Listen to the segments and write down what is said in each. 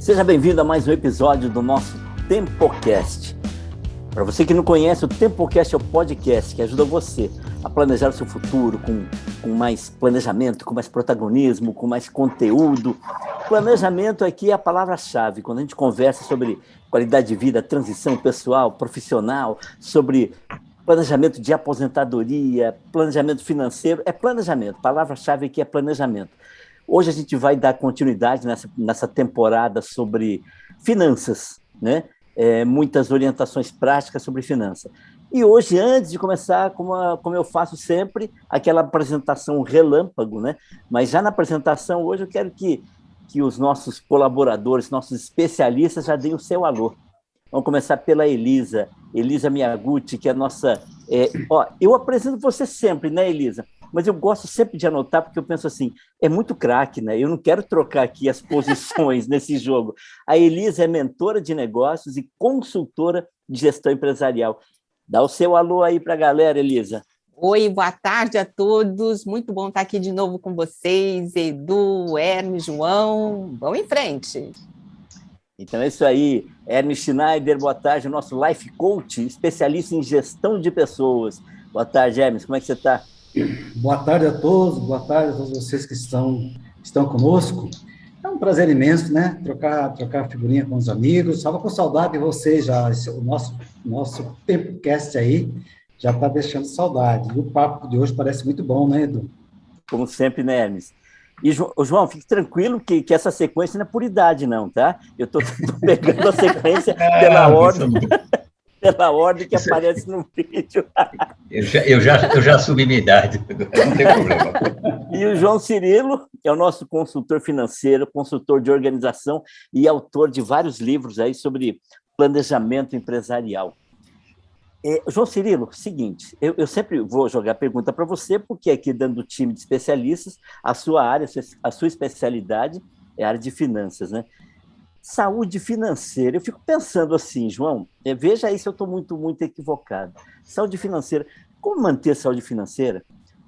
Seja bem-vindo a mais um episódio do nosso TempoCast. Para você que não conhece, o TempoCast é o podcast que ajuda você a planejar o seu futuro com mais planejamento, com mais protagonismo, com mais conteúdo. Planejamento aqui é a palavra-chave. Quando a gente conversa sobre qualidade de vida, transição pessoal, profissional, sobre planejamento de aposentadoria, planejamento financeiro, é planejamento. A palavra-chave aqui é planejamento. Hoje a gente vai dar continuidade nessa temporada sobre finanças, né? Muitas orientações práticas sobre finanças. E hoje, antes de começar, como eu faço sempre, aquela apresentação relâmpago, né? Mas já na apresentação, hoje eu quero que os nossos colaboradores, nossos especialistas já deem o seu alô. Vamos começar pela Elisa Miyaguchi, que é a nossa... eu apresento você sempre, né, Elisa? Mas eu gosto sempre de anotar, porque eu penso assim, é muito craque, né? Eu não quero trocar aqui as posições nesse jogo. A Elisa é mentora de negócios e consultora de gestão empresarial. Dá o seu alô aí para a galera, Elisa. Oi, boa tarde a todos. Muito bom estar aqui de novo com vocês, Edu, Hermes, João. Vamos em frente. Então é isso aí. Hermes Schneider, boa tarde, nosso life coach, especialista em gestão de pessoas. Boa tarde, Hermes, como é que você está? Boa tarde a todos, boa tarde a todos vocês que estão conosco. É um prazer imenso, né? Trocar figurinha com os amigos. Estava com saudade de vocês já. O nosso TempoCast aí já está deixando saudade. E o papo de hoje parece muito bom, né, Edu? Como sempre, né, Hermes? E, João, fique tranquilo que essa sequência não é por idade, não, tá? Eu estou pegando a sequência pela ordem que aparece no vídeo. Eu já assumi minha idade, não tem problema. E o João Cirilo é o nosso consultor financeiro, consultor de organização e autor de vários livros aí sobre planejamento empresarial. João Cirilo, seguinte, eu sempre vou jogar pergunta para você, porque aqui dentro do time de especialistas, a sua área, a sua especialidade é a área de finanças, né? Saúde financeira, eu fico pensando assim, João, veja aí se eu estou muito, muito equivocado. Saúde financeira, como manter a saúde financeira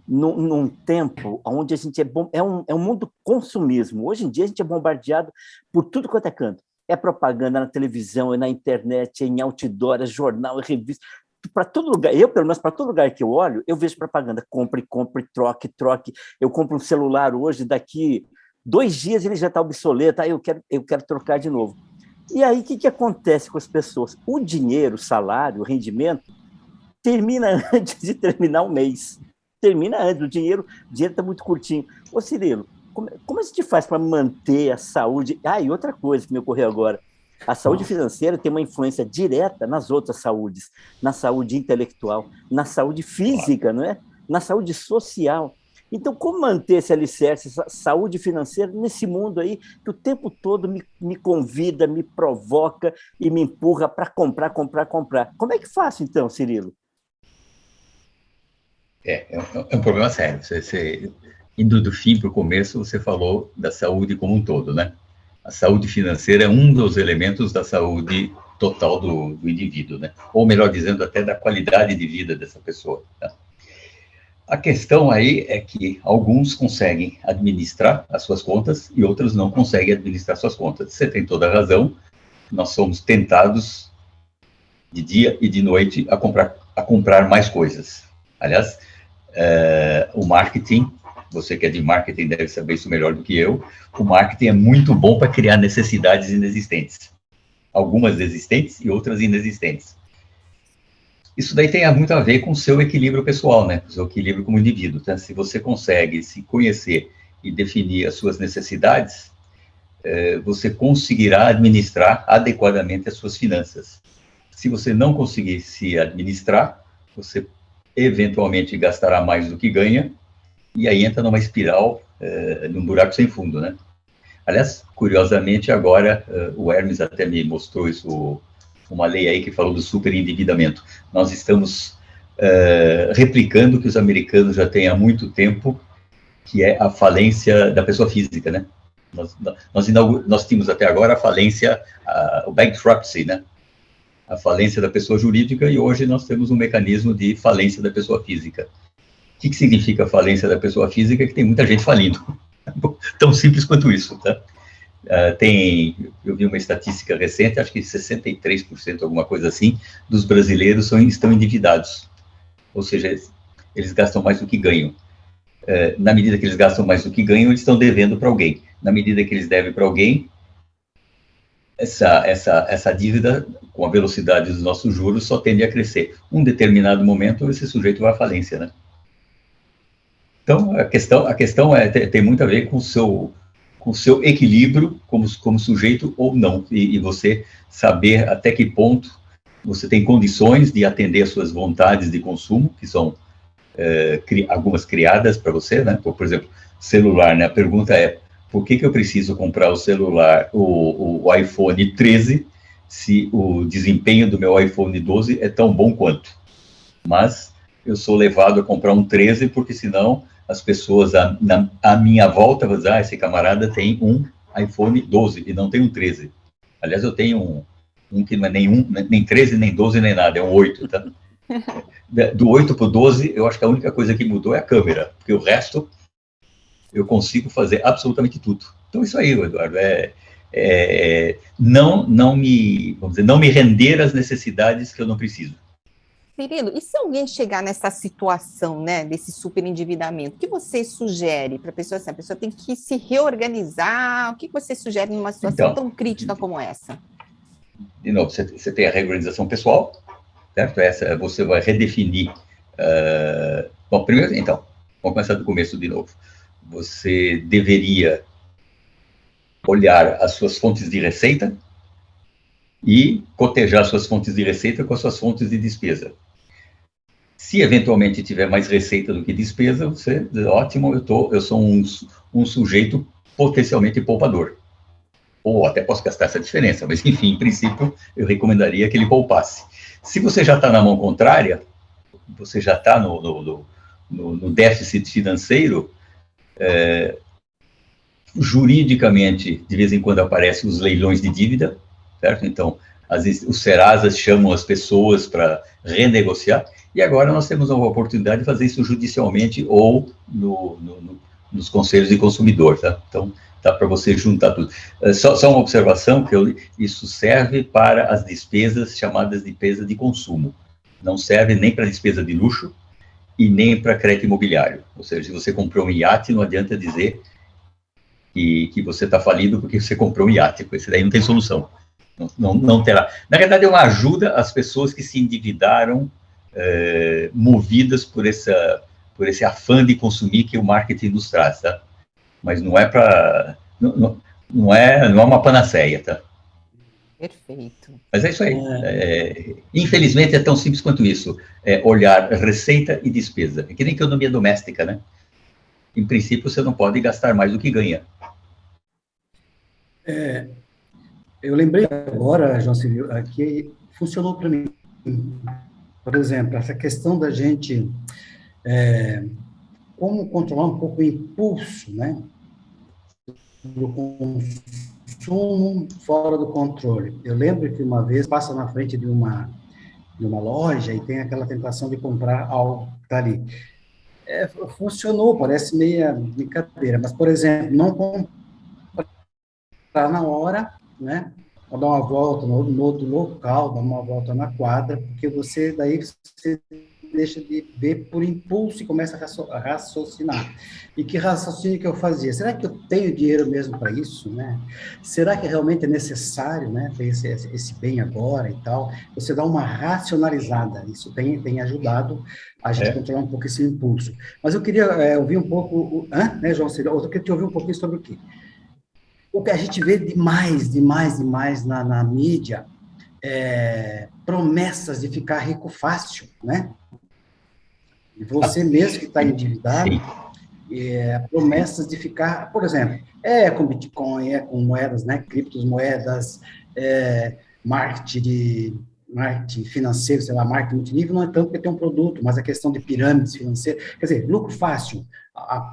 num tempo onde a gente é um mundo consumismo? Hoje em dia a gente é bombardeado por tudo quanto é canto. É propaganda na televisão, é na internet, é em outdoor, é jornal, é revista. Para todo lugar, pelo menos para todo lugar que eu olho, eu vejo propaganda, compre, troque. Eu compro um celular hoje, daqui 2 dias ele já está obsoleto, aí eu quero trocar de novo. E aí, o que acontece com as pessoas? O dinheiro, o salário, o rendimento, termina antes de terminar o mês. Termina antes, o dinheiro está muito curtinho. Ô, Cirilo, como a gente faz para manter a saúde? E outra coisa que me ocorreu agora, a saúde financeira tem uma influência direta nas outras saúdes, na saúde intelectual, na saúde física, não é? Na saúde social. Então, como manter esse alicerce, essa saúde financeira, nesse mundo aí que o tempo todo me convida, me provoca e me empurra para comprar? Como é que faço, então, Cirilo? É um problema sério. Você, indo do fim para o começo, você falou da saúde como um todo, né? A saúde financeira é um dos elementos da saúde total do indivíduo, né? Ou melhor dizendo, até da qualidade de vida dessa pessoa, tá? A questão aí é que alguns conseguem administrar as suas contas e outros não conseguem administrar suas contas. Você tem toda a razão, nós somos tentados de dia e de noite a comprar mais coisas. Aliás, o marketing, você que é de marketing deve saber isso melhor do que eu, o marketing é muito bom para criar necessidades inexistentes. Algumas existentes e outras inexistentes. Isso daí tem muito a ver com o seu equilíbrio pessoal, né? O seu equilíbrio como indivíduo. Então, se você consegue se conhecer e definir as suas necessidades, você conseguirá administrar adequadamente as suas finanças. Se você não conseguir se administrar, você eventualmente gastará mais do que ganha, e aí entra numa espiral, num buraco sem fundo, né? Aliás, curiosamente, agora, o Hermes até me mostrou isso, uma lei aí que falou do superendividamento. Nós estamos replicando o que os americanos já têm há muito tempo, que é a falência da pessoa física, né? Nós tínhamos até agora a falência, o bankruptcy, né? A falência da pessoa jurídica, e hoje nós temos um mecanismo de falência da pessoa física. O que significa a falência da pessoa física? Que tem muita gente falindo. Tão simples quanto isso, tá? Eu vi uma estatística recente, acho que 63%, alguma coisa assim, dos brasileiros estão endividados. Ou seja, eles gastam mais do que ganham. Na medida que eles gastam mais do que ganham, eles estão devendo para alguém. Na medida que eles devem para alguém, essa dívida, com a velocidade dos nossos juros, só tende a crescer. Um determinado momento, esse sujeito vai à falência, né? Então, a questão tem muito a ver com o seu equilíbrio como sujeito ou não, e você saber até que ponto você tem condições de atender às suas vontades de consumo, que são algumas criadas para você, né? Por exemplo, celular, né? A pergunta é, por que eu preciso comprar o celular, o iPhone 13, se o desempenho do meu iPhone 12 é tão bom quanto? Mas eu sou levado a comprar um 13, porque senão as pessoas à minha volta vão dizer, esse camarada tem um iPhone 12 e não tem um 13. Aliás, eu tenho um que não é nem 13, nem 12, nem nada, é um 8, tá? Do 8 para o 12, eu acho que a única coisa que mudou é a câmera, porque o resto eu consigo fazer absolutamente tudo. Então, isso aí, Eduardo, não me render às necessidades que eu não preciso. Cirilo, e se alguém chegar nessa situação, né, desse superendividamento, o que você sugere para a pessoa? Assim, a pessoa tem que se reorganizar, o que você sugere numa situação tão crítica como essa? De novo, você tem a reorganização pessoal, certo? Essa você vai redefinir. Bom, primeiro, então, vamos começar do começo de novo. Você deveria olhar as suas fontes de receita e cotejar suas fontes de receita com as suas fontes de despesa. Se eventualmente tiver mais receita do que despesa, você, ótimo, eu sou um sujeito potencialmente poupador. Ou até posso gastar essa diferença, mas enfim, em princípio, eu recomendaria que ele poupasse. Se você já está na mão contrária, você já está no déficit financeiro, juridicamente, de vez em quando aparecem os leilões de dívida, certo? Então, os Serasas chamam as pessoas para renegociar, e agora nós temos uma oportunidade de fazer isso judicialmente ou nos conselhos de consumidor, tá? Então, dá para você juntar tudo. Só uma observação, isso serve para as despesas chamadas de despesa de consumo. Não serve nem para despesa de luxo e nem para crédito imobiliário. Ou seja, se você comprou um iate, não adianta dizer que você está falido porque você comprou um iate, porque isso daí não tem solução. Não terá. Na verdade, é uma ajuda às pessoas que se endividaram movidas por esse afã de consumir que o marketing nos traz, tá? Mas não é para... Não é uma panaceia, tá? Perfeito. Mas é isso aí. Infelizmente, é tão simples quanto isso. Olhar receita e despesa. É que nem economia doméstica, né? Em princípio, você não pode gastar mais do que ganha. Eu lembrei agora, João Cirilo, que funcionou para mim. Por exemplo, essa questão da gente como controlar um pouco o impulso, né? Do consumo fora do controle. Eu lembro que uma vez passa na frente de uma loja e tem aquela tentação de comprar algo que está ali. Funcionou, parece meia brincadeira, mas, por exemplo, não comprar na hora, né? Ou dar uma volta no outro local, dar uma volta na quadra, porque daí você deixa de ver por impulso e começa a raciocinar. E que raciocínio que eu fazia? Será que eu tenho dinheiro mesmo para isso, né? Será que realmente é necessário, né, ter esse bem agora e tal? Você dá uma racionalizada. Isso tem ajudado a gente controlar um pouco esse impulso. Mas eu queria ouvir um pouco, né, João Cirilo? Eu queria te ouvir um pouquinho sobre o quê? O que a gente vê demais na mídia, promessas de ficar rico fácil, né? E você mesmo que está endividado, promessas de ficar, por exemplo, com Bitcoin, com moedas, né? Criptomoedas, marketing financeiro, sei lá, marketing multinível, não é tanto porque tem um produto, mas a questão de pirâmides financeiras, quer dizer, lucro fácil,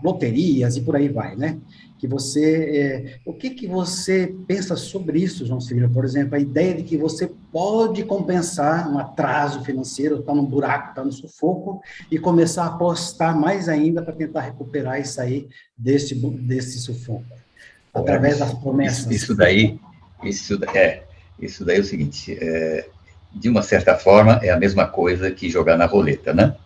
loterias e por aí vai, né? Que você, o que você pensa sobre isso, João Cirilo? Por exemplo, a ideia de que você pode compensar um atraso financeiro, está num buraco, está no sufoco, e começar a apostar mais ainda para tentar recuperar e sair desse sufoco. através das promessas. Isso daí é o seguinte, de uma certa forma, é a mesma coisa que jogar na roleta, né?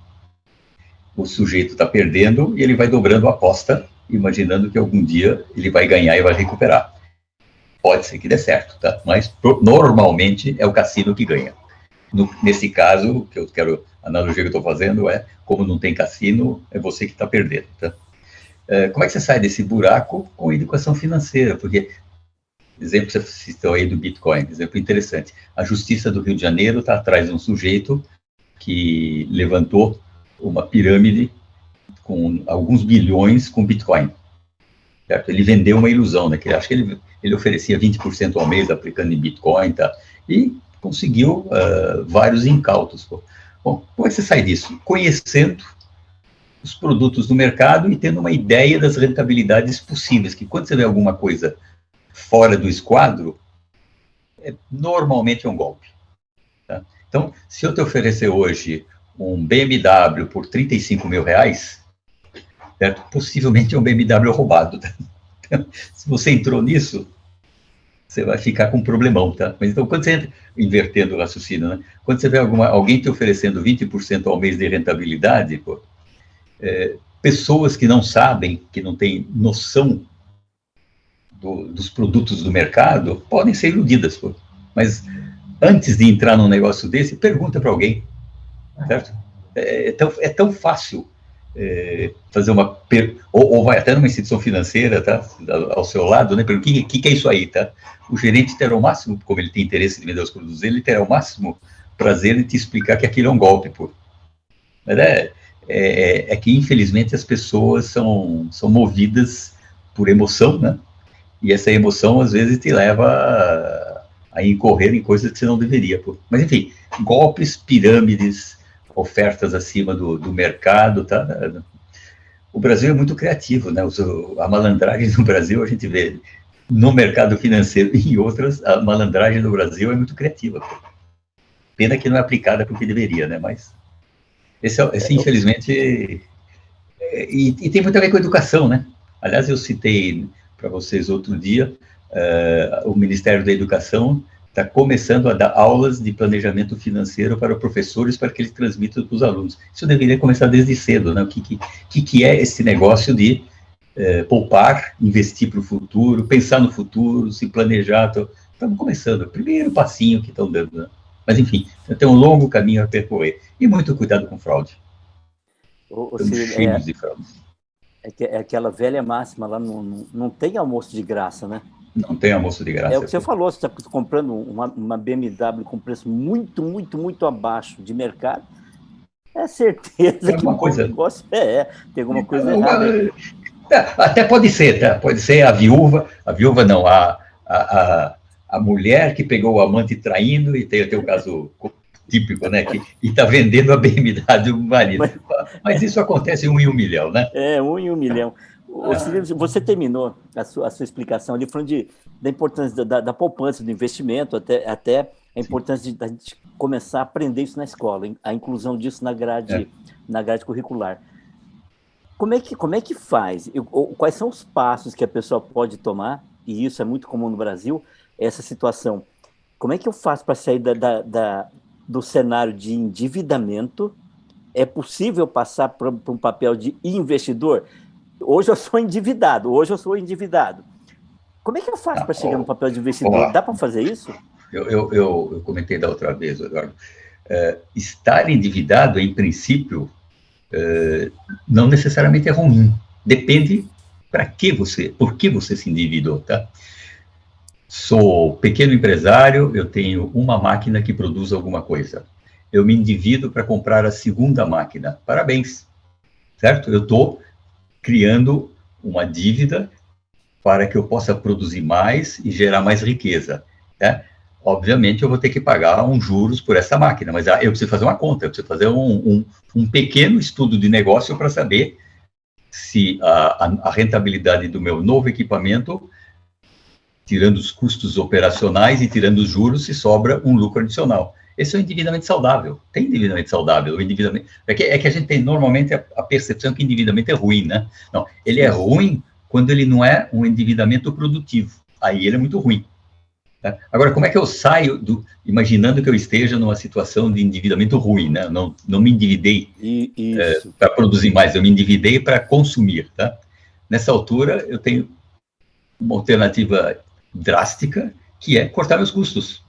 O sujeito está perdendo e ele vai dobrando a aposta, imaginando que algum dia ele vai ganhar e vai recuperar. Pode ser que dê certo, tá? Mas normalmente é o cassino que ganha. Nesse caso, a analogia que eu estou fazendo como não tem cassino, é você que está perdendo, tá? Como é que você sai desse buraco? Com educação financeira, porque, exemplo, você citou aí do Bitcoin, exemplo interessante. A Justiça do Rio de Janeiro está atrás de um sujeito que levantou uma pirâmide com alguns bilhões com Bitcoin. Certo? Ele vendeu uma ilusão, né? Acho que ele oferecia 20% ao mês aplicando em Bitcoin, tá? E conseguiu vários incautos. Pô. Bom, como é que você sai disso? Conhecendo os produtos do mercado e tendo uma ideia das rentabilidades possíveis, que quando você vê alguma coisa fora do esquadro, normalmente é um golpe. Tá? Então, se eu te oferecer hoje um BMW por R$35.000, certo? Possivelmente é um BMW roubado. Tá? Então, se você entrou nisso, você vai ficar com um problemão, tá? Mas então, quando você entra, invertendo o raciocínio, né? Quando você vê alguém te oferecendo 20% ao mês de rentabilidade, pô, pessoas que não sabem, que não têm noção dos produtos do mercado, podem ser iludidas, pô. Mas antes de entrar num negócio desse, pergunta para alguém, certo? É tão fácil fazer ou vai até numa instituição financeira, tá? Ao seu lado, né? Pergunta, o que é isso aí, tá? O gerente terá o máximo, como ele tem interesse em vender os produtos dele, ele terá o máximo prazer em te explicar que aquilo é um golpe, pô. Mas que, infelizmente, as pessoas são movidas por emoção, né? E essa emoção, às vezes, te leva a incorrer em coisas que você não deveria. Pô. Mas, enfim, golpes, pirâmides, ofertas acima do mercado, tá? O Brasil é muito criativo, né? A malandragem no Brasil, a gente vê no mercado financeiro e em outras, a malandragem no Brasil é muito criativa. Pô. Pena que não é aplicada porque deveria, né? Mas esse infelizmente, e tem muito a ver com a educação, né? Aliás, eu citei para vocês outro dia, o Ministério da Educação está começando a dar aulas de planejamento financeiro para professores, para que eles transmitam para os alunos. Isso deveria começar desde cedo, né? O que é esse negócio de poupar, investir para o futuro, pensar no futuro, se planejar. Estamos começando, o primeiro passinho que estão dando, né? Mas, enfim, tem um longo caminho a percorrer. E muito cuidado com fraude. Estamos cheios de fraudes. É aquela velha máxima lá, não tem almoço de graça, né? Não tem almoço de graça. É o que você falou, você está comprando uma BMW com preço muito, muito, muito abaixo de mercado, é certeza que o negócio tem alguma coisa errada. Até pode ser, tá? Pode ser a viúva não, a mulher que pegou o amante traindo, e tem o caso típico, né? E está vendendo a BMW do marido. Mas isso acontece 1 em 1 milhão, né? 1 em 1 milhão. Cirilo, você terminou a sua explicação ali falando da importância da poupança, do investimento, até a importância de a gente começar a aprender isso na escola, a inclusão disso na grade curricular. Como é que faz? Quais são os passos que a pessoa pode tomar, e isso é muito comum no Brasil, essa situação? Como é que eu faço para sair do cenário de endividamento? É possível passar para um papel de investidor? Hoje eu sou endividado. Como é que eu faço para chegar no papel de investidor? Dá para fazer isso? Eu comentei da outra vez, Eduardo. Estar endividado, em princípio, não necessariamente é ruim. Depende por que você se endividou, tá? Sou pequeno empresário, eu tenho uma máquina que produz alguma coisa. Eu me endivido para comprar a segunda máquina. Parabéns, certo? Eu estou criando uma dívida para que eu possa produzir mais e gerar mais riqueza, né? Obviamente, eu vou ter que pagar uns juros por essa máquina, mas eu preciso fazer uma conta, eu preciso fazer um pequeno estudo de negócio para saber se a rentabilidade do meu novo equipamento, tirando os custos operacionais e tirando os juros, se sobra um lucro adicional. Esse é o endividamento saudável. Tem endividamento saudável. O endividamento... É que a gente tem normalmente a percepção que endividamento é ruim, né? Não, ele é ruim quando ele não é um endividamento produtivo. Aí ele é muito ruim. Tá? Agora, como é que eu saio imaginando que eu esteja numa situação de endividamento ruim, né? Não me endividei para produzir mais, eu me endividei para consumir, tá? Nessa altura, eu tenho uma alternativa drástica, que é cortar meus custos.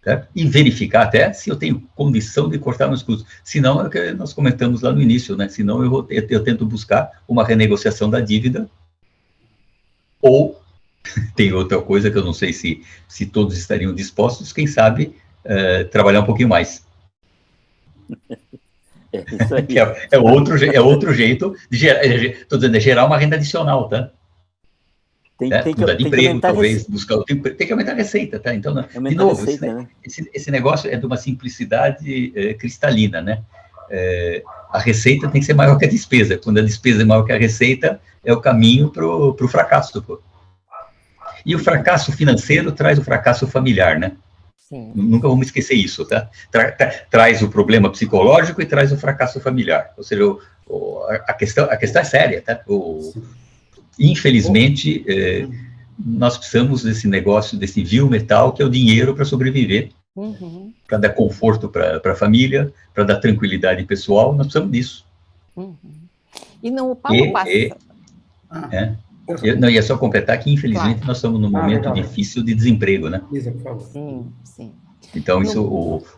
Tá? E verificar até se eu tenho condição de cortar meus custos. Senão, é o que nós comentamos lá no início, né? Senão eu tento buscar uma renegociação da dívida, ou tem outra coisa que eu não sei se todos estariam dispostos, quem sabe, trabalhar um pouquinho mais. Isso aí. É outro jeito de gerar uma renda adicional, tá? Tem que mudar de emprego, talvez, buscar outro emprego. Tem que aumentar a receita, tá? Então, de novo, esse negócio é de uma simplicidade cristalina, né? A receita tem que ser maior que a despesa. Quando a despesa é maior que a receita, é o caminho para o fracasso. Pô. E o fracasso financeiro traz o fracasso familiar, né? Sim. Nunca vamos esquecer isso, tá? Traz o problema psicológico e traz o fracasso familiar. Ou seja, a questão é séria, tá? Infelizmente, nós precisamos desse negócio, desse vil metal, que é o dinheiro para sobreviver, para dar conforto para a família, para dar tranquilidade pessoal, nós precisamos disso. E no Paulo passa... Não, ia só completar que, infelizmente, nós estamos num momento difícil de desemprego, né? Isa, por favor. Sim. Então, isso,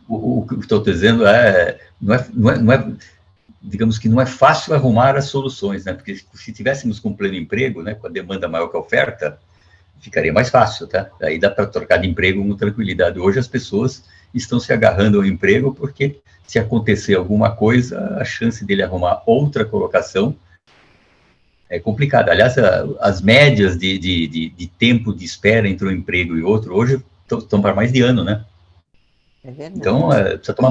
o que eu estou dizendo não é, digamos que não é fácil arrumar as soluções, né? Porque se tivéssemos com pleno emprego, né, com a demanda maior que a oferta, ficaria mais fácil, tá? Aí dá para trocar de emprego com tranquilidade. Hoje as pessoas estão se agarrando ao emprego porque, se acontecer alguma coisa, a chance dele arrumar outra colocação é complicada. Aliás, as médias de tempo de espera entre um emprego e outro hoje estão para mais de ano, né? É verdade. Então, precisa tomar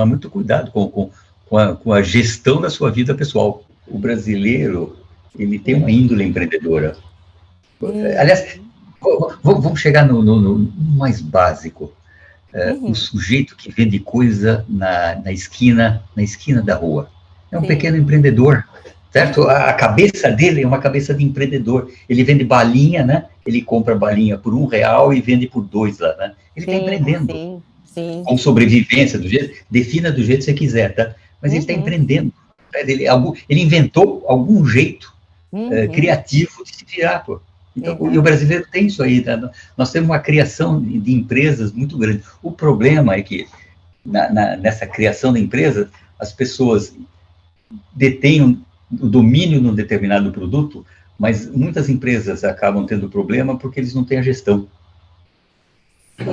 muito cuidado com a gestão da sua vida pessoal. O brasileiro, ele tem uma índole empreendedora. Aliás, vamos chegar no mais básico. O sujeito que vende coisa na esquina da rua. É um pequeno empreendedor, certo? A cabeça dele é uma cabeça de empreendedor. Ele vende balinha, né? Ele compra balinha por R$1 e vende por R$2 lá, né? Ele está empreendendo. Sim. Com sobrevivência, defina do jeito que você quiser, tá? Mas ele está empreendendo. Ele inventou algum jeito criativo de se virar, pô. Então, e o brasileiro tem isso aí, tá? Nós temos uma criação de empresas muito grande. O problema é que, nessa criação da empresa, as pessoas detêm o domínio num determinado produto, mas muitas empresas acabam tendo problema porque eles não têm a gestão.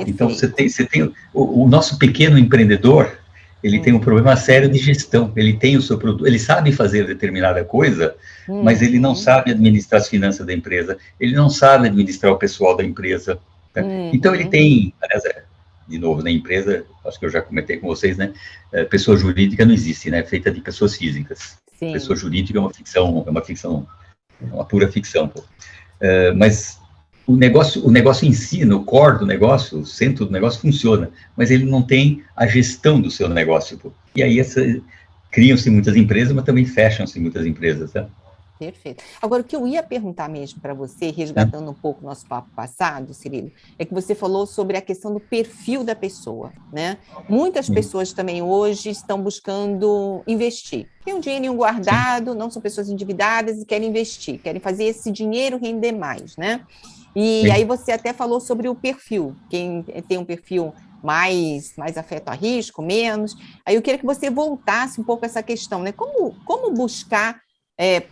Então, você tem o nosso pequeno empreendedor, ele tem um problema sério de gestão. Ele tem o seu produto, ele sabe fazer determinada coisa, mas ele não sabe administrar as finanças da empresa, ele não sabe administrar o pessoal da empresa. Tá? Então, ele tem, aliás, de novo, na empresa, acho que eu já comentei com vocês, né? Pessoa jurídica não existe, né? É feita de pessoas físicas. Sim. Pessoa jurídica é uma ficção, uma pura ficção. Pô. Mas o negócio em si, no core do negócio, o centro do negócio funciona, mas ele não tem a gestão do seu negócio. Pô. E aí criam-se muitas empresas, mas também fecham-se muitas empresas, tá? Perfeito. Agora, o que eu ia perguntar mesmo para você, resgatando um pouco o nosso papo passado, Cirilo, é que você falou sobre a questão do perfil da pessoa, né? Muitas pessoas também hoje estão buscando investir. Tem um dinheirinho guardado, não são pessoas endividadas e querem investir, querem fazer esse dinheiro render mais, né? E aí você até falou sobre o perfil, quem tem um perfil mais afeto a risco, menos. Aí eu queria que você voltasse um pouco a essa questão, né? Como buscar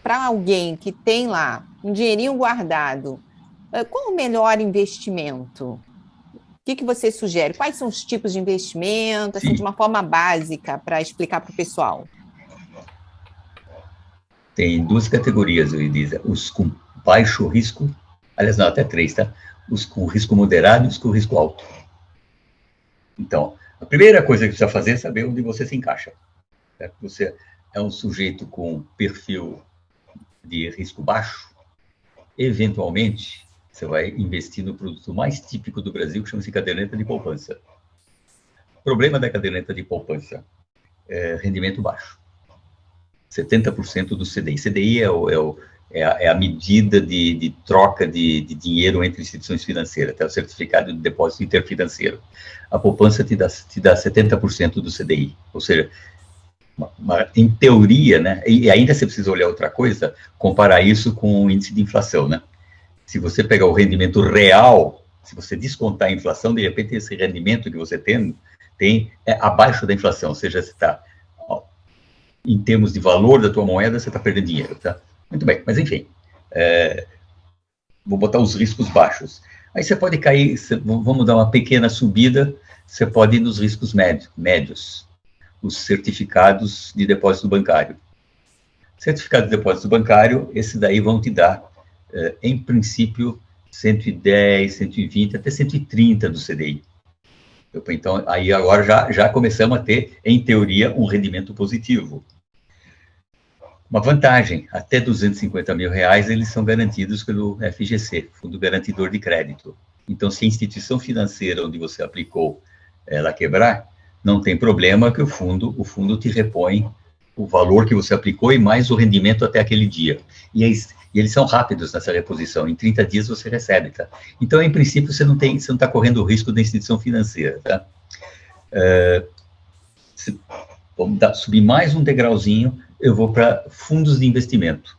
para alguém que tem lá um dinheirinho guardado, qual o melhor investimento? O que você sugere? Quais são os tipos de investimento, assim, de uma forma básica, para explicar para o pessoal? Tem duas categorias, Elisa, os com baixo risco, aliás, não, até 3, tá? Os com risco moderado e os com risco alto. Então, a primeira coisa que precisa fazer é saber onde você se encaixa. Certo? Você é um sujeito com perfil de risco baixo, eventualmente, você vai investir no produto mais típico do Brasil, que chama-se caderneta de poupança. O problema da caderneta de poupança é rendimento baixo. 70% do CDI. CDI é É a medida de troca de dinheiro entre instituições financeiras, até o certificado de depósito interfinanceiro. A poupança te dá 70% do CDI, ou seja, em teoria, né, e ainda você precisa olhar outra coisa, comparar isso com o índice de inflação, né? Se você pegar o rendimento real, se você descontar a inflação, de repente esse rendimento que você tem é abaixo da inflação, ou seja, você está, em termos de valor da tua moeda, você está perdendo dinheiro, tá? Muito bem, mas enfim, vou botar os riscos baixos. Aí você pode cair, vamos dar uma pequena subida, você pode ir nos riscos médios, os certificados de depósito bancário. Certificado de depósito bancário, esse daí vão te dar, em princípio, 110, 120, até 130 do CDI. Então, aí agora já começamos a ter, em teoria, um rendimento positivo. Uma vantagem, até R$250 mil, eles são garantidos pelo FGC, Fundo Garantidor de Crédito. Então, se a instituição financeira onde você aplicou, ela quebrar, não tem problema que o fundo te repõe o valor que você aplicou e mais o rendimento até aquele dia. E eles são rápidos nessa reposição, em 30 dias você recebe, tá? Então, em princípio, você não está correndo o risco da instituição financeira, tá? Vamos subir mais um degrauzinho, eu vou para fundos de investimento.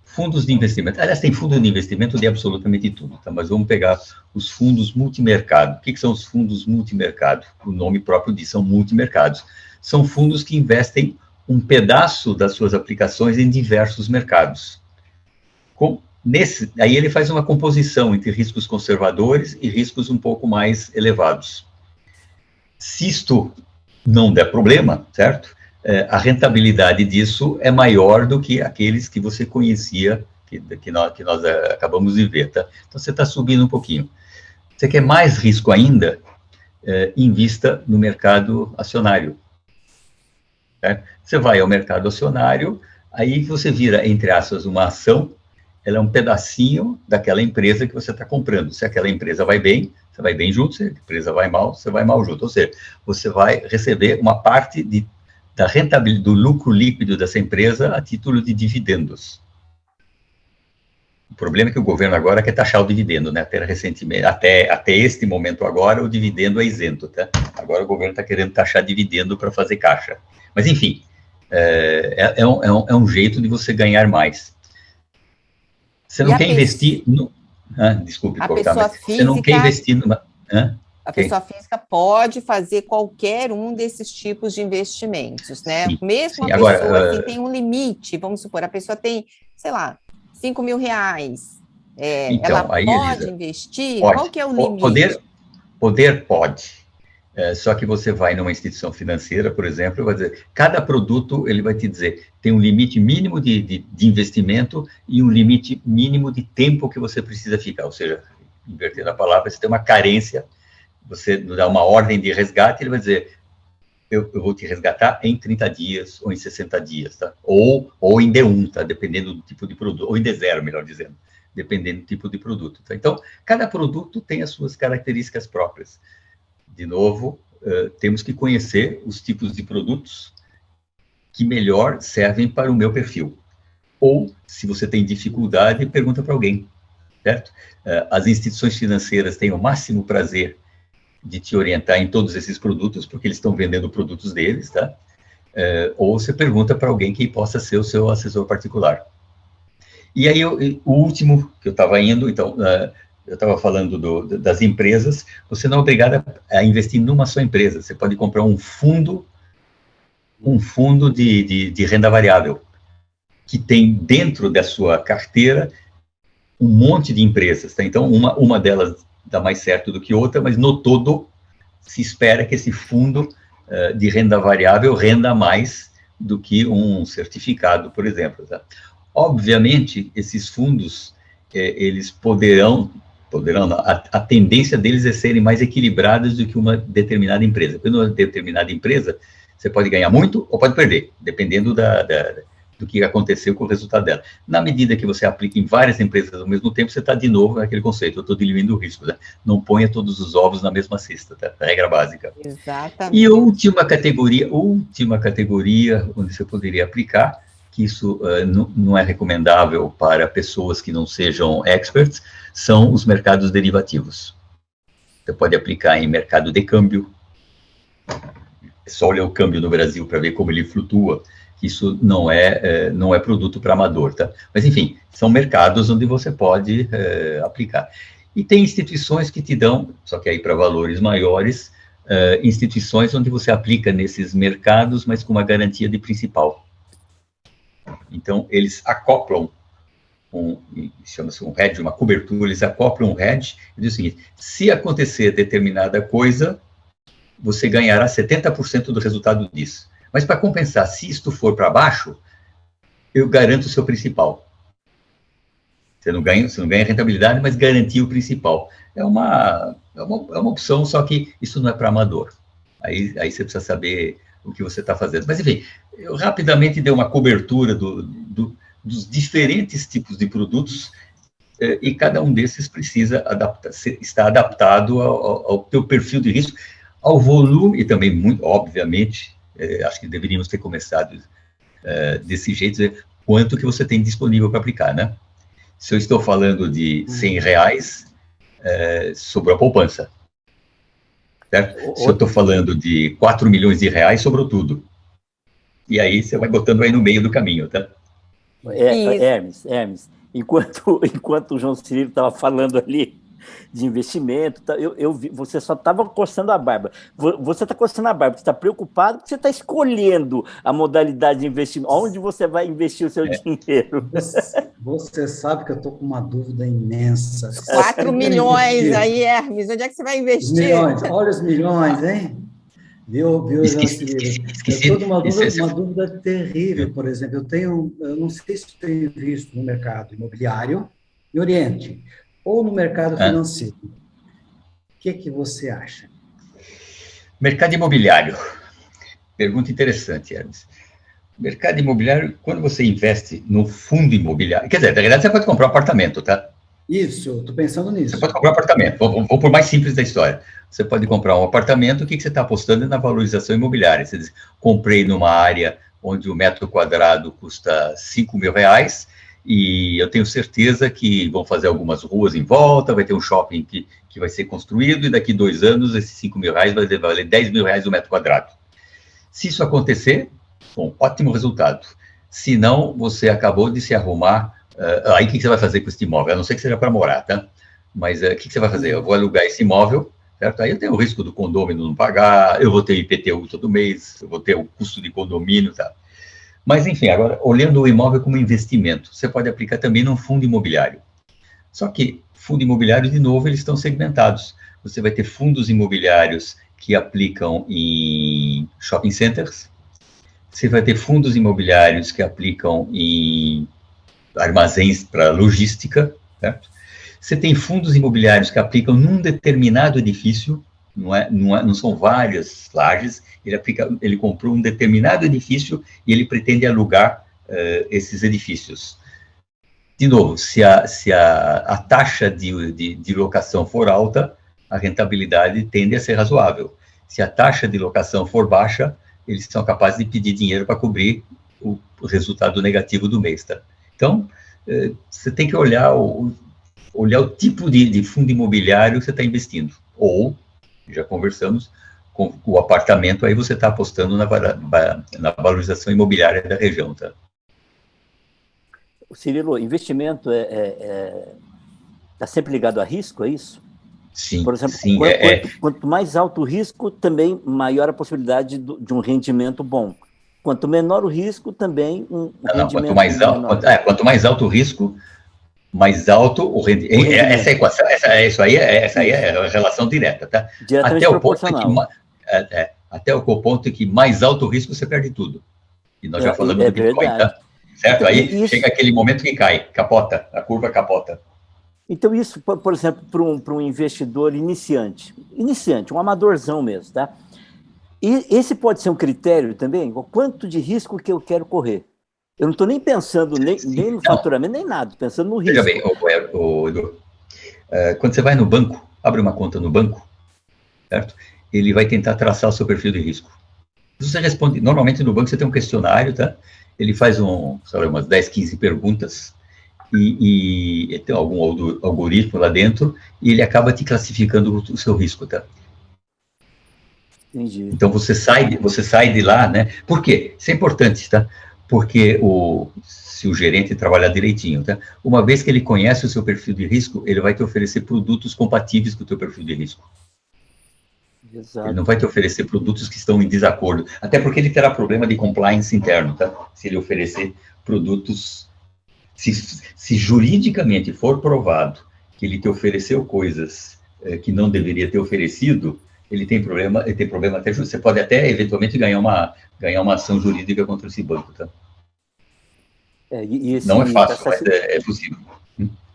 Fundos de investimento, aliás, tem fundo de investimento de absolutamente tudo, tá? Mas vamos pegar os fundos multimercado. O que são os fundos multimercado? O nome próprio diz, são multimercados. São fundos que investem um pedaço das suas aplicações em diversos mercados. Aí ele faz uma composição entre riscos conservadores e riscos um pouco mais elevados. Se isto não der problema, certo? A rentabilidade disso é maior do que aqueles que você conhecia, que nós acabamos de ver, tá? Então, você está subindo um pouquinho. Você quer mais risco ainda? Invista no mercado acionário. Certo? Você vai ao mercado acionário, aí você vira, entre aspas, uma ação, ela é um pedacinho daquela empresa que você está comprando. Se aquela empresa vai bem, você vai bem junto, se a empresa vai mal, você vai mal junto. Ou seja, você vai receber uma parte da rentabilidade, do lucro líquido dessa empresa a título de dividendos. O problema é que o governo agora quer taxar o dividendo, né? Até este momento agora, o dividendo é isento, tá? Agora o governo está querendo taxar dividendo para fazer caixa. Mas, enfim, é um jeito de você ganhar mais. Você não quer investir no... desculpe cortar, mas você não quer investir numa... A pessoa física pode fazer qualquer um desses tipos de investimentos, né? Sim, mesmo sim. A Agora, pessoa assim, tem um limite, vamos supor, a pessoa tem, sei lá, R$5 mil. Então, ela aí, pode Elisa, investir? pode. Qual que é o limite? Poder pode. Só que você vai numa instituição financeira, por exemplo, vai dizer, cada produto, ele vai te dizer, tem um limite mínimo de investimento e um limite mínimo de tempo que você precisa ficar. Ou seja, invertendo a palavra, você tem uma carência, você dá uma ordem de resgate, ele vai dizer, eu vou te resgatar em 30 dias ou em 60 dias, tá? Ou em D1, tá? Dependendo do tipo de produto, ou em D0, melhor dizendo, dependendo do tipo de produto, tá? Então, cada produto tem as suas características próprias. De novo, temos que conhecer os tipos de produtos que melhor servem para o meu perfil. Ou, se você tem dificuldade, pergunta para alguém, certo? As instituições financeiras têm o máximo prazer de te orientar em todos esses produtos, porque eles estão vendendo produtos deles, tá? Ou você pergunta para alguém que possa ser o seu assessor particular. E aí, o último que eu estava indo, então... eu estava falando das empresas, você não é obrigado a investir numa só empresa, você pode comprar um fundo de renda variável, que tem dentro da sua carteira um monte de empresas, tá? Então, uma delas dá mais certo do que outra, mas no todo se espera que esse fundo de renda variável renda mais do que um certificado, por exemplo, tá? Obviamente, esses fundos, eles poderão, a tendência deles é serem mais equilibrados do que uma determinada empresa. Porque numa determinada empresa, você pode ganhar muito ou pode perder, dependendo do que aconteceu com o resultado dela. Na medida que você aplica em várias empresas ao mesmo tempo, você está de novo naquele conceito, eu estou diluindo o risco, né? Não ponha todos os ovos na mesma cesta, tá? Regra básica. Exatamente. E a última categoria onde você poderia aplicar, que isso não é recomendável para pessoas que não sejam experts, são os mercados derivativos. Você pode aplicar em mercado de câmbio, é só olhar o câmbio no Brasil para ver como ele flutua, que isso não é produto para amador, tá? Mas, enfim, são mercados onde você pode aplicar. E tem instituições que te dão, só que aí para valores maiores, instituições onde você aplica nesses mercados, mas com uma garantia de principal. Então, eles acoplam chama-se um hedge, uma cobertura, eles acoplam um hedge e dizem o seguinte: se acontecer determinada coisa, você ganhará 70% do resultado disso. Mas para compensar, se isto for para baixo, eu garanto o seu principal. Você não ganha rentabilidade, mas garantia o principal. É uma opção, só que isso não é para amador. Aí você precisa saber o que você está fazendo. Mas, enfim, eu rapidamente dei uma cobertura dos diferentes tipos de produtos, e cada um desses precisa estar adaptado ao teu perfil de risco, ao volume, e também, muito, obviamente, acho que deveríamos ter começado desse jeito, quanto que você tem disponível para aplicar, né? Se eu estou falando de R$100, sobrou a poupança, certo? Se eu estou falando de 4 milhões de reais, sobrou tudo. E aí você vai botando aí no meio do caminho, tá? Hermes, enquanto o João Cirilo estava falando ali de investimento, eu vi, você só estava coçando a barba. Você está coçando a barba, você está preocupado porque você está escolhendo a modalidade de investimento, onde você vai investir o seu dinheiro. Você sabe que eu estou com uma dúvida imensa. 4 milhões aí, Hermes, onde é que você vai investir? Os milhões, olha os milhões, hein? Viu, João Cirilo? Eu estou com uma dúvida terrível, por exemplo. Eu não sei se tenho visto no mercado imobiliário, no Oriente, ou no mercado financeiro. O que você acha? Mercado imobiliário. Pergunta interessante, Hermes. Mercado imobiliário, quando você investe no fundo imobiliário, quer dizer, na verdade, você pode comprar um apartamento, tá? Isso, estou pensando nisso. Você pode comprar um apartamento. Vou por mais simples da história. Você pode comprar um apartamento, o que você está apostando é na valorização imobiliária. Você diz, comprei numa área onde o metro quadrado custa R$5.000, e eu tenho certeza que vão fazer algumas ruas em volta, vai ter um shopping que vai ser construído, e daqui 2 anos, esses R$5.000 vai valer R$10.000 o metro quadrado. Se isso acontecer, bom, ótimo resultado. Se não, você acabou de se arrumar. Aí o que você vai fazer com esse imóvel? A não ser que seja para morar, tá? Mas o que você vai fazer? Eu vou alugar esse imóvel, certo? Aí eu tenho o risco do condomínio não pagar, eu vou ter IPTU todo mês, eu vou ter o custo de condomínio, tá? Mas, enfim, agora, olhando o imóvel como investimento, você pode aplicar também num fundo imobiliário. Só que, fundo imobiliário, de novo, eles estão segmentados. Você vai ter fundos imobiliários que aplicam em shopping centers, você vai ter fundos imobiliários que aplicam em armazéns para logística, certo? Você tem fundos imobiliários que aplicam num determinado edifício, não são várias lajes, ele comprou um determinado edifício e ele pretende alugar esses edifícios. De novo, se a taxa de locação for alta, a rentabilidade tende a ser razoável. Se a taxa de locação for baixa, eles são capazes de pedir dinheiro para cobrir o resultado negativo do mês, tá? Então, você tem que olhar o tipo de fundo imobiliário que você está investindo. Ou, já conversamos, com o apartamento, aí você está apostando na valorização imobiliária da região, tá? Cirilo, investimento está sempre ligado a risco, é isso? Sim. Por exemplo, sim, quanto mais alto o risco, também maior a possibilidade de um rendimento bom. Quanto menor o risco, também rendimento menor. Quanto mais alto o risco, mais alto o rendimento. Essa equação, essa aí é a relação direta, tá? Diretamente proporcional. Até o ponto em que mais alto o risco, você perde tudo. E nós já falamos do Bitcoin, tá? Certo? Então, aí chega aquele momento que cai, capota, a curva capota. Então, isso, por exemplo, para um investidor iniciante, um amadorzão mesmo, tá? E esse pode ser um critério também? Quanto de risco que eu quero correr? Eu não estou nem pensando nem no faturamento, nem nada, pensando no risco. Veja bem, Edu, quando você vai no banco, abre uma conta no banco, certo? Ele vai tentar traçar o seu perfil de risco. Você responde, normalmente no banco você tem um questionário, tá? ele faz umas 10, 15 perguntas, e tem algum algoritmo lá dentro, e ele acaba te classificando o seu risco, tá? Entendi. Então, você sai de lá, né? Por quê? Isso é importante, tá? Porque se o gerente trabalhar direitinho, tá? Uma vez que ele conhece o seu perfil de risco, ele vai te oferecer produtos compatíveis com o teu perfil de risco. Exato. Ele não vai te oferecer produtos que estão em desacordo, até porque ele terá problema de compliance interno, tá? Se ele oferecer produtos, se juridicamente for provado que ele te ofereceu coisas que não deveria ter oferecido, ele tem problema até, você pode até eventualmente ganhar uma ação jurídica contra esse banco, tá? Não é fácil, mas é possível.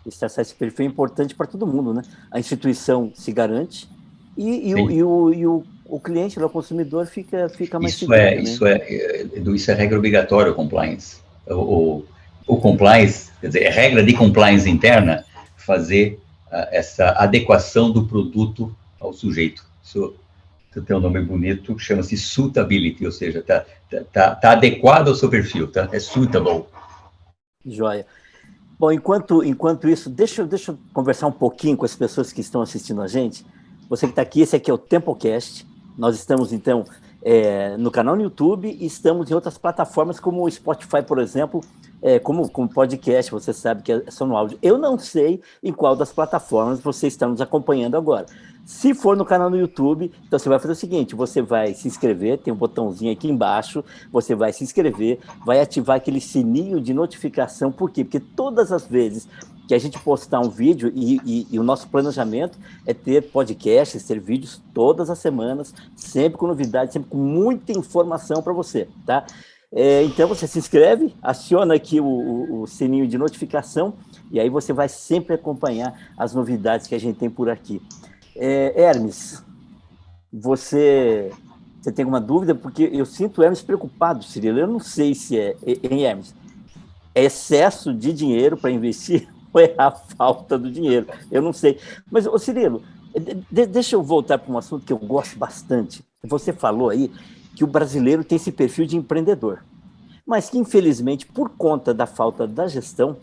Esse perfil é importante para todo mundo, né? A instituição se garante e o cliente, o consumidor, fica mais seguro. Isso é regra obrigatória, o compliance. O compliance, quer dizer, é regra de compliance interna fazer essa adequação do produto ao sujeito. Isso tem um nome bonito, chama-se suitability, ou seja, tá adequado ao seu perfil, tá? É suitable. Joia. Bom, enquanto isso, deixa eu conversar um pouquinho com as pessoas que estão assistindo a gente. Você que está aqui, esse aqui é o TempoCast. Nós estamos, então, no canal no YouTube e estamos em outras plataformas, como o Spotify, por exemplo, como podcast, você sabe que é só no áudio. Eu não sei em qual das plataformas você está nos acompanhando agora. Se for no canal no YouTube, então você vai fazer o seguinte, você vai se inscrever, tem um botãozinho aqui embaixo, você vai se inscrever, vai ativar aquele sininho de notificação. Por quê? Porque todas as vezes que a gente postar um vídeo, e o nosso planejamento é ter podcasts, ter vídeos todas as semanas, sempre com novidades, sempre com muita informação para você, tá? Então você se inscreve, aciona aqui o sininho de notificação, e aí você vai sempre acompanhar as novidades que a gente tem por aqui. Hermes, você tem alguma dúvida? Porque eu sinto o Hermes preocupado, Cirilo. Eu não sei se em Hermes, é excesso de dinheiro para investir ou é a falta do dinheiro? Eu não sei. Mas, Cirilo, deixa eu voltar para um assunto que eu gosto bastante. Você falou aí que o brasileiro tem esse perfil de empreendedor, mas que, infelizmente, por conta da falta da gestão,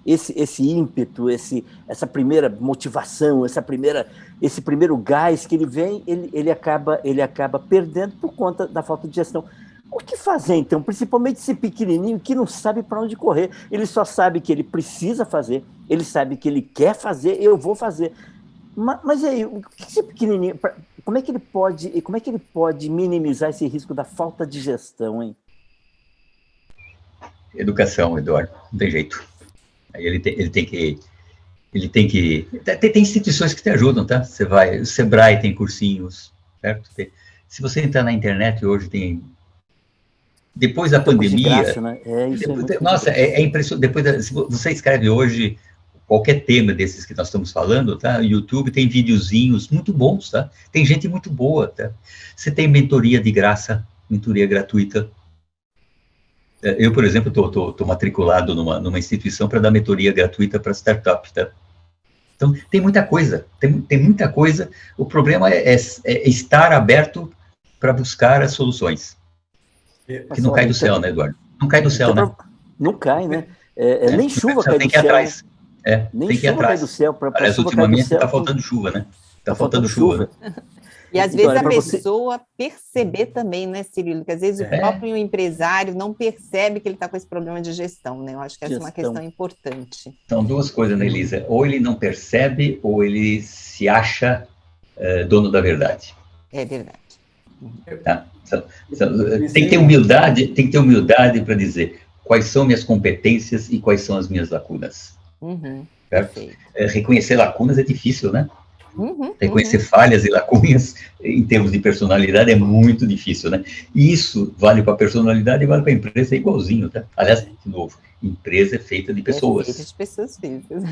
esse ímpeto, essa primeira motivação, esse primeiro gás que ele vem, ele acaba perdendo por conta da falta de gestão. O que fazer, então? Principalmente esse pequenininho que não sabe para onde correr. Ele só sabe que ele precisa fazer, ele sabe que ele quer fazer, eu vou fazer. Mas aí, o que esse pequenininho, como é que ele pode minimizar esse risco da falta de gestão, hein? Educação, Eduardo, não tem jeito. Aí ele tem que tem instituições que te ajudam, tá? O Sebrae tem cursinhos, certo? Se você entrar na internet hoje, tem, depois da pandemia, graça, né? Nossa, é impressionante. Se você escreve hoje qualquer tema desses que nós estamos falando, tá? O YouTube tem videozinhos muito bons, tá? Tem gente muito boa, tá? Você tem mentoria de graça, mentoria gratuita. Eu, por exemplo, estou matriculado numa instituição para dar mentoria gratuita para startup, tá? Então, tem muita coisa, tem muita coisa. O problema é estar aberto para buscar as soluções. Que não cai do céu, né, Eduardo? Não cai do céu, né? Não cai, né? Nem chuva cai do céu. Tem que ir atrás. Nem chuva cai do céu. Aliás, ultimamente está faltando chuva, né? Está faltando chuva. Né? E às vezes a pessoa perceber também, né, Cirilo? Que às vezes o próprio empresário não percebe que ele está com esse problema de gestão, né? Eu acho que essa é uma questão importante. São duas coisas, né, Elisa? Ou ele não percebe, ou ele se acha dono da verdade. É verdade. Tá? Tem que ter humildade para dizer quais são minhas competências e quais são as minhas lacunas. Certo? Reconhecer lacunas é difícil, né? Reconhecer falhas e lacunas em termos de personalidade é muito difícil, né? E isso vale para a personalidade e vale para a empresa, é igualzinho, tá? Aliás, de novo, empresa é feita de pessoas. É feita de pessoas físicas.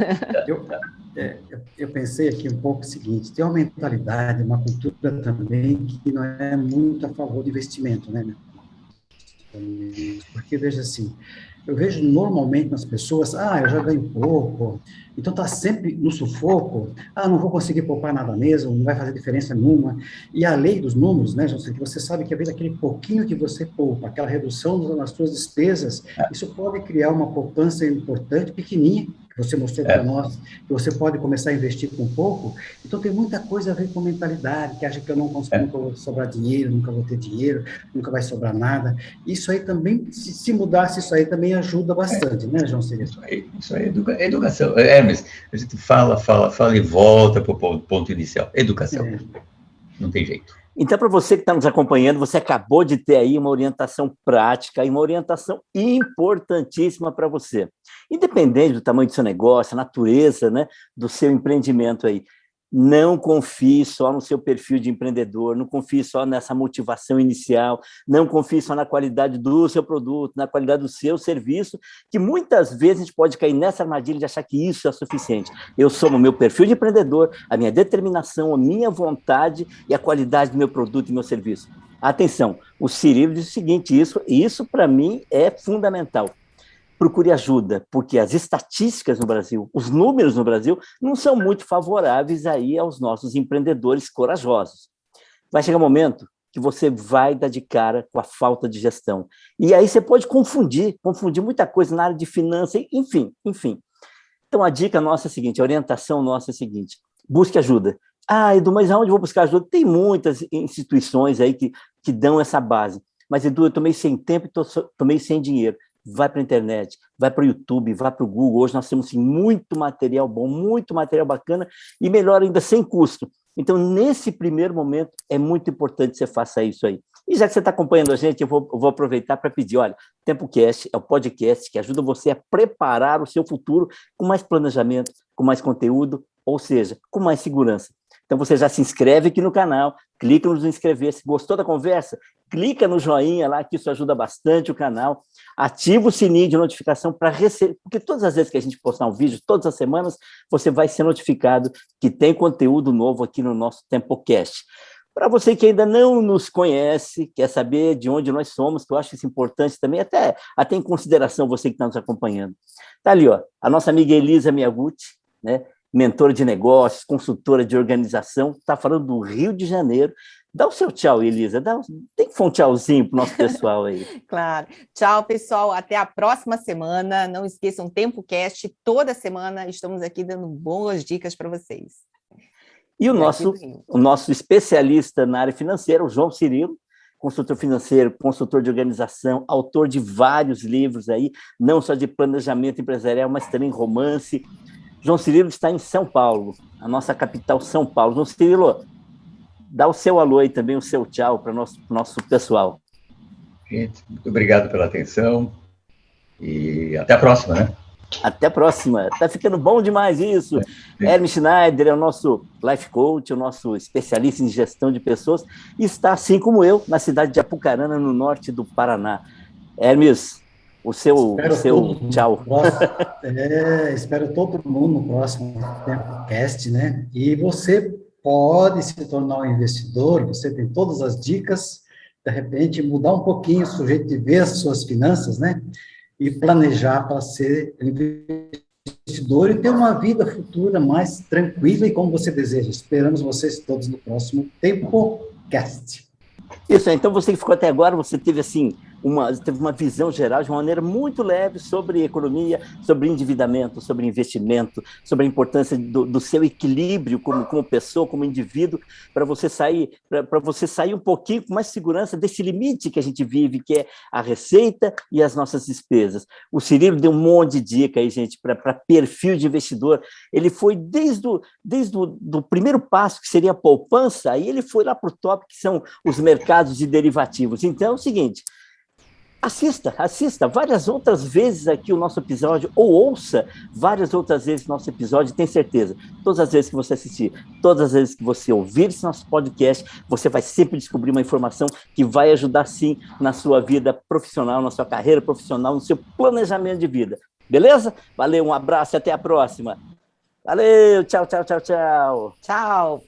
Eu pensei aqui um pouco o seguinte, tem uma mentalidade, uma cultura também que não é muito a favor do investimento, né? Porque, veja assim, Eu vejo normalmente nas pessoas, eu já ganho pouco, então está sempre no sufoco, não vou conseguir poupar nada mesmo, não vai fazer diferença nenhuma. E a lei dos números, né, José, que você sabe que às vezes aquele pouquinho que você poupa, aquela redução nas suas despesas, isso pode criar uma poupança importante, pequenininha, que você mostrou para nós, que você pode começar a investir com pouco. Então tem muita coisa a ver com mentalidade, que acha que eu não consigo, nunca vou sobrar dinheiro, nunca vou ter dinheiro, nunca vai sobrar nada. Isso aí também, se mudasse isso aí, também ajuda bastante, né, João Cirilo? Isso aí é educação. Hermes, a gente fala e volta para o ponto inicial. Educação. Não tem jeito. Então, para você que está nos acompanhando, você acabou de ter aí uma orientação prática e uma orientação importantíssima para você. Independente do tamanho do seu negócio, a natureza, né, do seu empreendimento aí, não confie só no seu perfil de empreendedor, não confie só nessa motivação inicial, não confie só na qualidade do seu produto, na qualidade do seu serviço, que muitas vezes a gente pode cair nessa armadilha de achar que isso é suficiente. Eu sou no meu perfil de empreendedor, a minha determinação, a minha vontade e a qualidade do meu produto e meu serviço. Atenção, o Cirilo diz o seguinte, isso para mim é fundamental. Procure ajuda, porque as estatísticas no Brasil, os números no Brasil, não são muito favoráveis aí aos nossos empreendedores corajosos. Vai chegar um momento que você vai dar de cara com a falta de gestão. E aí você pode confundir muita coisa na área de finanças, enfim. Então, a dica nossa é a seguinte, a orientação nossa é a seguinte, busque ajuda. Edu, mas aonde eu vou buscar ajuda? Tem muitas instituições aí que dão essa base. Mas, Edu, eu tomei sem tempo e tomei sem dinheiro. Vai para a internet, vai para o YouTube, vai para o Google. Hoje nós temos assim, muito material bom, muito material bacana e melhor ainda, sem custo. Então, nesse primeiro momento, é muito importante que você faça isso aí. E já que você está acompanhando a gente, eu vou aproveitar para pedir, olha, TempoCast é o podcast que ajuda você a preparar o seu futuro com mais planejamento, com mais conteúdo, ou seja, com mais segurança. Então, você já se inscreve aqui no canal, clica nos inscrever. Se gostou da conversa, clica no joinha lá, que isso ajuda bastante o canal. Ativa o sininho de notificação para receber, porque todas as vezes que a gente postar um vídeo, todas as semanas, você vai ser notificado que tem conteúdo novo aqui no nosso TempoCast. Para você que ainda não nos conhece, quer saber de onde nós somos, que eu acho isso importante também, até em consideração você que está nos acompanhando. Está ali, ó, a nossa amiga Elisa Miyaguchi, né? Mentora de negócios, consultora de organização, está falando do Rio de Janeiro. Dá o seu tchau, Elisa. Tem que fazer um tchauzinho para o nosso pessoal aí. Claro. Tchau, pessoal. Até a próxima semana. Não esqueçam, TempoCast. Toda semana estamos aqui dando boas dicas para vocês. E o nosso especialista na área financeira, o João Cirilo, consultor financeiro, consultor de organização, autor de vários livros aí, não só de planejamento empresarial, mas também romance. João Cirilo está em São Paulo, a nossa capital, São Paulo. João Cirilo, dá o seu alô aí também, o seu tchau para o nosso pessoal. Gente, muito obrigado pela atenção e até a próxima, né? Até a próxima. Está ficando bom demais isso. Hermes Schneider é o nosso life coach, o nosso especialista em gestão de pessoas, e está, assim como eu, na cidade de Apucarana, no norte do Paraná. Hermes, o seu tchau. Espero todo mundo no próximo TempoCast, né? E você pode se tornar um investidor, você tem todas as dicas, de repente mudar um pouquinho o sujeito de ver as suas finanças, né? E planejar para ser investidor e ter uma vida futura mais tranquila e como você deseja. Esperamos vocês todos no próximo TempoCast. Isso, então você que ficou até agora, você teve assim, teve uma visão geral de uma maneira muito leve sobre economia, sobre endividamento, sobre investimento, sobre a importância do seu equilíbrio como pessoa, como indivíduo, para você sair um pouquinho com mais segurança desse limite que a gente vive, que é a receita e as nossas despesas. O Cirilo deu um monte de dica aí, gente, para perfil de investidor. Ele foi desde o primeiro passo, que seria a poupança, aí ele foi lá para o top, que são os mercados de derivativos. Então é o seguinte, assista várias outras vezes aqui o nosso episódio, ou ouça várias outras vezes o nosso episódio, tenho certeza, todas as vezes que você assistir, todas as vezes que você ouvir esse nosso podcast, você vai sempre descobrir uma informação que vai ajudar, sim, na sua vida profissional, na sua carreira profissional, no seu planejamento de vida. Beleza? Valeu, um abraço e até a próxima. Valeu, tchau. Tchau.